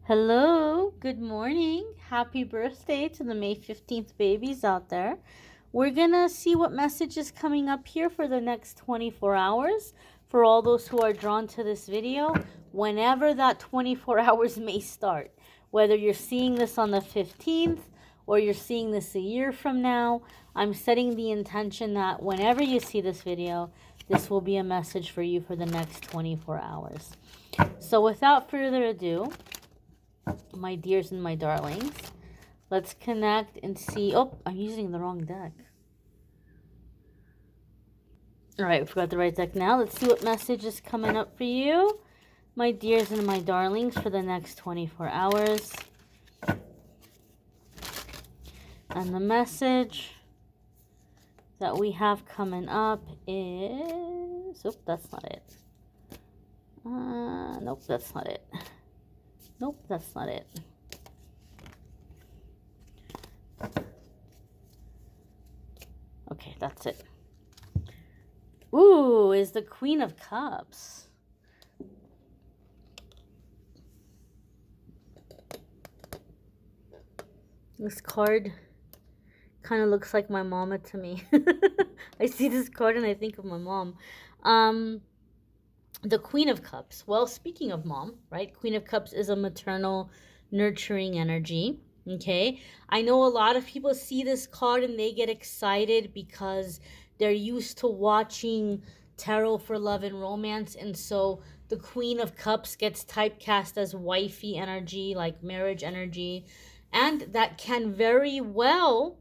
Hello, good morning. Happy birthday to the May 15th babies out there. We're going to see what message is coming up here for the next 24 hours for all those who are drawn to this video, whenever that 24 hours may start. Whether you're seeing this on the 15th or you're seeing this a year from now, I'm setting the intention that whenever you see this video, this will be a message for you for the next 24 hours. So without further ado, my dears and my darlings, let's connect and see. Oh, I'm using the wrong deck. All right, we forgot the right deck now. Let's see what message is coming up for you, my dears and my darlings, for the next 24 hours. And the message that we have coming up is... Oh, that's not it. Nope, that's not it. Nope, that's not it. Okay, that's it. Ooh, is the Queen of Cups. This card kind of looks like my mama to me. I see this card and I think of my mom. The Queen of Cups. Well, speaking of mom, right? Queen of Cups is a maternal, nurturing energy. Okay. I know a lot of people see this card and they get excited because they're used to watching tarot for love and romance. And so the Queen of Cups gets typecast as wifey energy, like marriage energy. And that can very well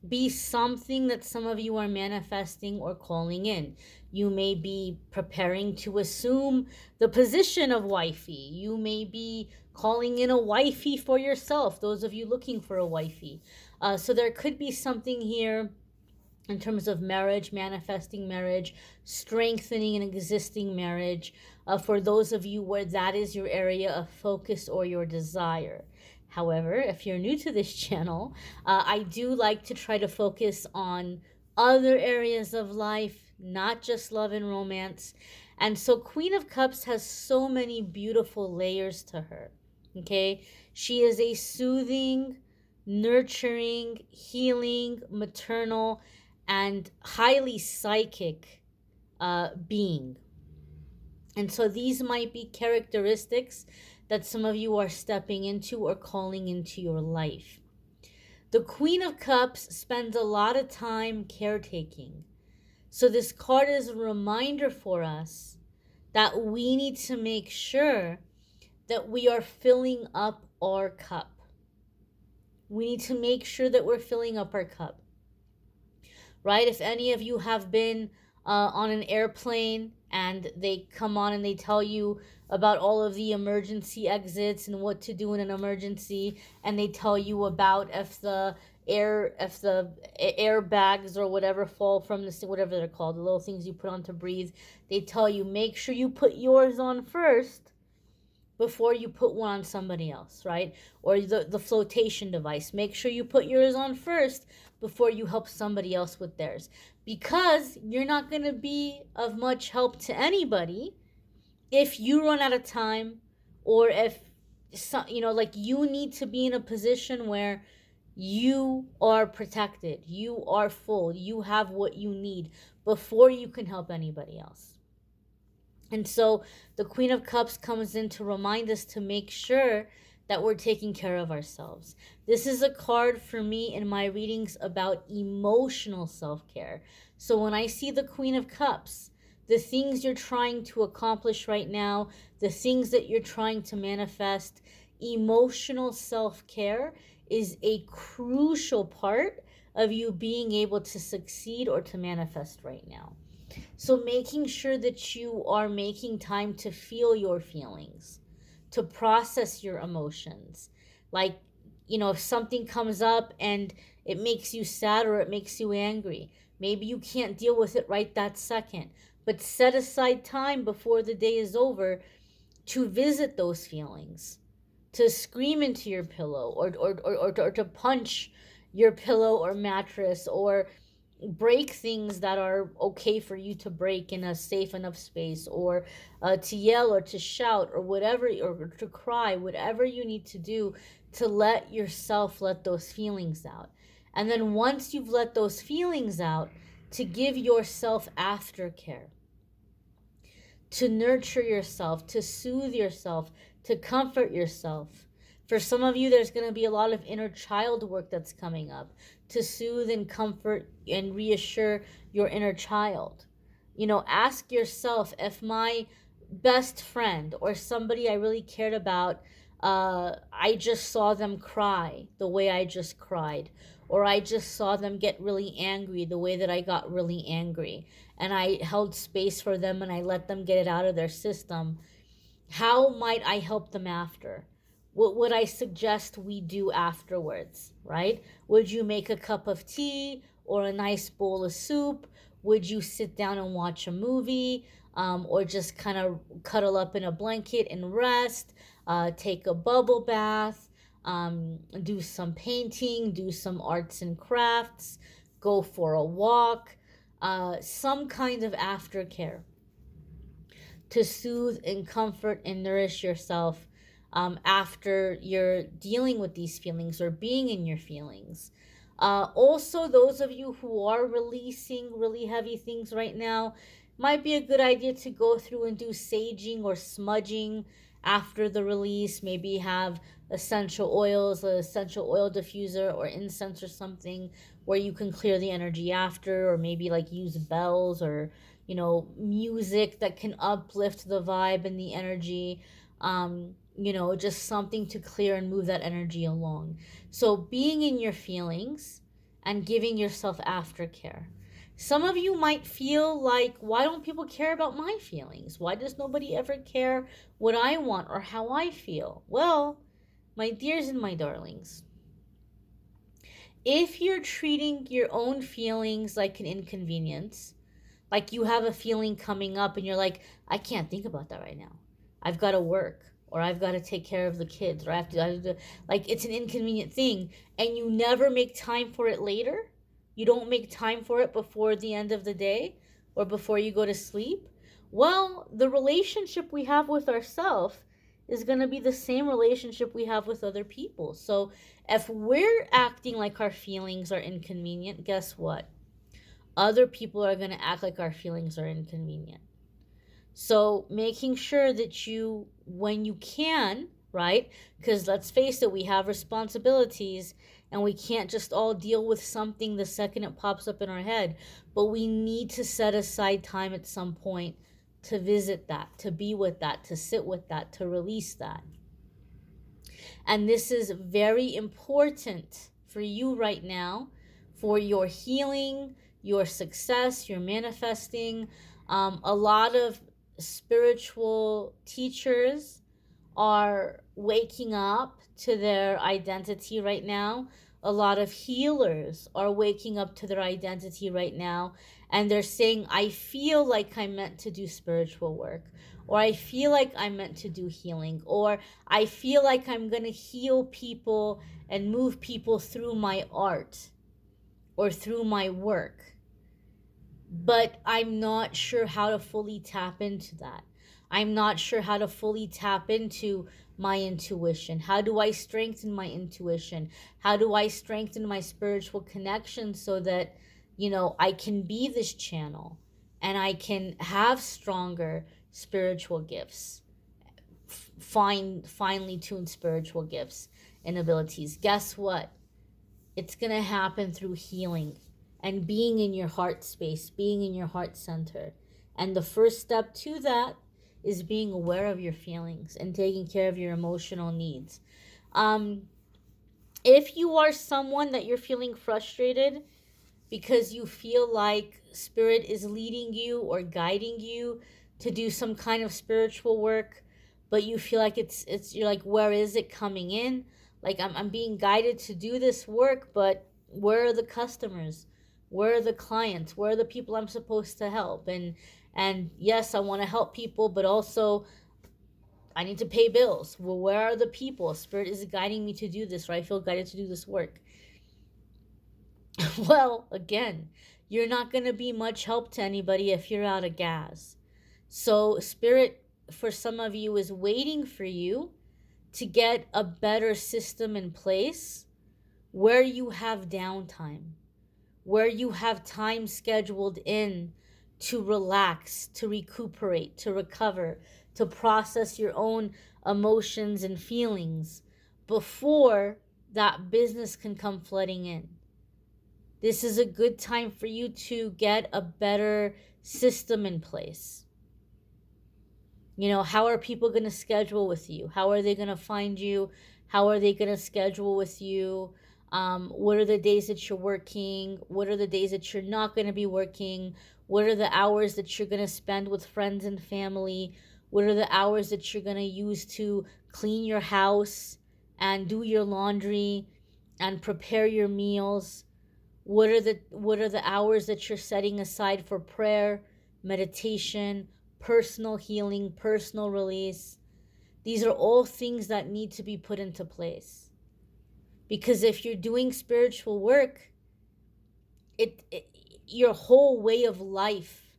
be something that some of you are manifesting or calling in. You may be preparing to assume the position of wifey. You may be calling in a wifey for yourself, those of you looking for a wifey. So there could be something here in terms of marriage, manifesting marriage, strengthening an existing marriage, for those of you where that is your area of focus or your desire. However, if you're new to this channel, I do like to try to focus on other areas of life, not just love and romance. And so Queen of Cups has so many beautiful layers to her. Okay? She is a soothing, nurturing, healing, maternal, and highly psychic being. And so these might be characteristics that some of you are stepping into or calling into your life. The Queen of Cups spends a lot of time caretaking. So this card is a reminder for us that we need to make sure that we are filling up our cup. We need to make sure that we're filling up our cup. Right? If any of you have been on an airplane and they come on and they tell you about all of the emergency exits and what to do in an emergency, and they tell you about if the airbags or whatever fall from the, whatever they're called, the little things you put on to breathe, they tell you make sure you put yours on first before you put one on somebody else, right? Or the flotation device. Make sure you put yours on first before you help somebody else with theirs. Because you're not going to be of much help to anybody if you run out of time, or if, like, you need to be in a position where you are protected, you are full, you have what you need before you can help anybody else. And so the Queen of Cups comes in to remind us to make sure that we're taking care of ourselves. This is a card for me in my readings about emotional self-care. So when I see the Queen of Cups, the things you're trying to accomplish right now, the things that you're trying to manifest, emotional self-care is a crucial part of you being able to succeed or to manifest right now. So making sure that you are making time to feel your feelings, to process your emotions. Like, if something comes up and it makes you sad or it makes you angry, maybe you can't deal with it right that second, but set aside time before the day is over to visit those feelings, to scream into your pillow, or to punch your pillow or mattress, or break things that are okay for you to break in a safe enough space, or to yell or to shout or whatever, or to cry, whatever you need to do to let yourself let those feelings out. And then once you've let those feelings out, to give yourself aftercare, to nurture yourself, to soothe yourself, to comfort yourself. For some of you, there's going to be a lot of inner child work that's coming up to soothe and comfort and reassure your inner child. You know, ask yourself, if my best friend or somebody I really cared about, I just saw them cry the way I just cried, or I just saw them get really angry the way that I got really angry, and I held space for them and I let them get it out of their system, how might I help them after? What would I suggest we do afterwards, right? Would you make a cup of tea or a nice bowl of soup? Would you sit down and watch a movie, or just kind of cuddle up in a blanket and rest, take a bubble bath, do some painting, do some arts and crafts, go for a walk, some kind of aftercare to soothe and comfort and nourish yourself, after you're dealing with these feelings or being in your feelings. Also, those of you who are releasing really heavy things right now, might be a good idea to go through and do saging or smudging after the release. Maybe have essential oils, an essential oil diffuser or incense or something where you can clear the energy after, or maybe like use bells or, music that can uplift the vibe and the energy. Just something to clear and move that energy along. So being in your feelings and giving yourself aftercare. Some of you might feel like, why don't people care about my feelings? Why does nobody ever care what I want or how I feel? Well, my dears and my darlings, if you're treating your own feelings like an inconvenience, like you have a feeling coming up and you're like, I can't think about that right now. I've got to work, or I've got to take care of the kids, or I have to, like, it's an inconvenient thing, and you never make time for it later. You don't make time for it before the end of the day or before you go to sleep. Well, the relationship we have with ourselves is going to be the same relationship we have with other people. So if we're acting like our feelings are inconvenient, guess what? Other people are going to act like our feelings are inconvenient. So making sure that you, when you can, right? Because let's face it, we have responsibilities and we can't just all deal with something the second it pops up in our head. But we need to set aside time at some point to visit that, to be with that, to sit with that, to release that. And this is very important for you right now, for your healing, your success, your manifesting. A lot of spiritual teachers are waking up to their identity right now. A lot of healers are waking up to their identity right now, and they're saying, I feel like I'm meant to do spiritual work, or I feel like I'm meant to do healing, or I feel like I'm going to heal people and move people through my art or through my work. But I'm not sure how to fully tap into that. I'm not sure how to fully tap into my intuition. How do I strengthen my intuition? How do I strengthen my spiritual connection so that, I can be this channel and I can have stronger spiritual gifts, finely tuned spiritual gifts and abilities? Guess what? It's going to happen through healing and being in your heart space, being in your heart center. And the first step to that is being aware of your feelings and taking care of your emotional needs. If you are someone that you're feeling frustrated because you feel like spirit is leading you or guiding you to do some kind of spiritual work, but you feel like you're like, where is it coming in? Like, I'm being guided to do this work, but where are the customers? Where are the clients? Where are the people I'm supposed to help? And yes, I want to help people, but also I need to pay bills. Well, where are the people? Spirit is guiding me to do this, or I feel guided to do this work. Well, again, you're not going to be much help to anybody if you're out of gas. So, Spirit, for some of you, is waiting for you to get a better system in place where you have downtime, where you have time scheduled in to relax, to recuperate, to recover, to process your own emotions and feelings before that business can come flooding in. This is a good time for you to get a better system in place. You know, how are people going to schedule with you? How are they going to find you? How are they going to schedule with you? What are the days that you're working? What are the days that you're not going to be working? What are the hours that you're going to spend with friends and family? What are the hours that you're going to use to clean your house and do your laundry and prepare your meals? What are the hours that you're setting aside for prayer, meditation, personal healing, personal release? These are all things that need to be put into place. Because if you're doing spiritual work, it your whole way of life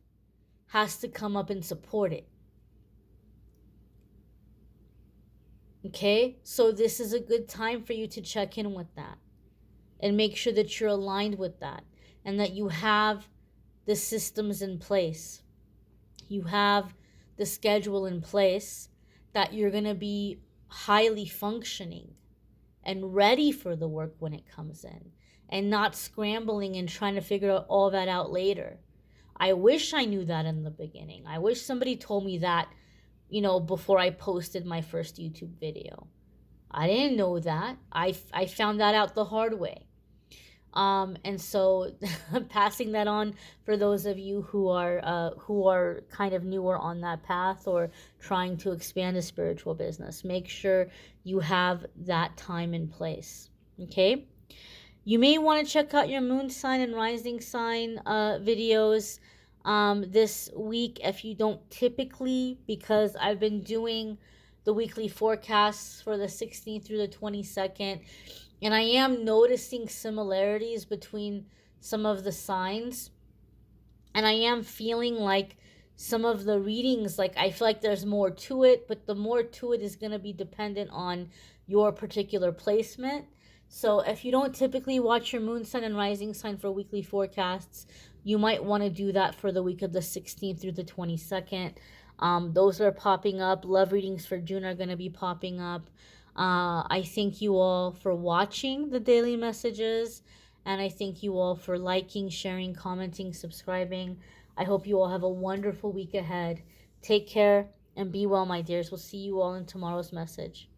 has to come up and support it. Okay? So this is a good time for you to check in with that and make sure that you're aligned with that and that you have the systems in place. You have the schedule in place that you're going to be highly functioning and ready for the work when it comes in, and not scrambling and trying to figure all that out later. I wish I knew that in the beginning. I wish somebody told me that, before I posted my first YouTube video. I didn't know that. I found that out the hard way. And so passing that on for those of you who are kind of newer on that path or trying to expand a spiritual business, make sure you have that time in place. Okay. You may want to check out your moon sign and rising sign videos this week if you don't typically, because I've been doing the weekly forecasts for the 16th through the 22nd. And I am noticing similarities between some of the signs. And I am feeling like some of the readings, like I feel like there's more to it, but the more to it is going to be dependent on your particular placement. So if you don't typically watch your moon sign and rising sign for weekly forecasts, you might want to do that for the week of the 16th through the 22nd. Those are popping up. Love readings for June are going to be popping up. I thank you all for watching the daily messages, and I thank you all for liking, sharing, commenting, subscribing. I hope you all have a wonderful week ahead. Take care and be well, my dears. We'll see you all in tomorrow's message.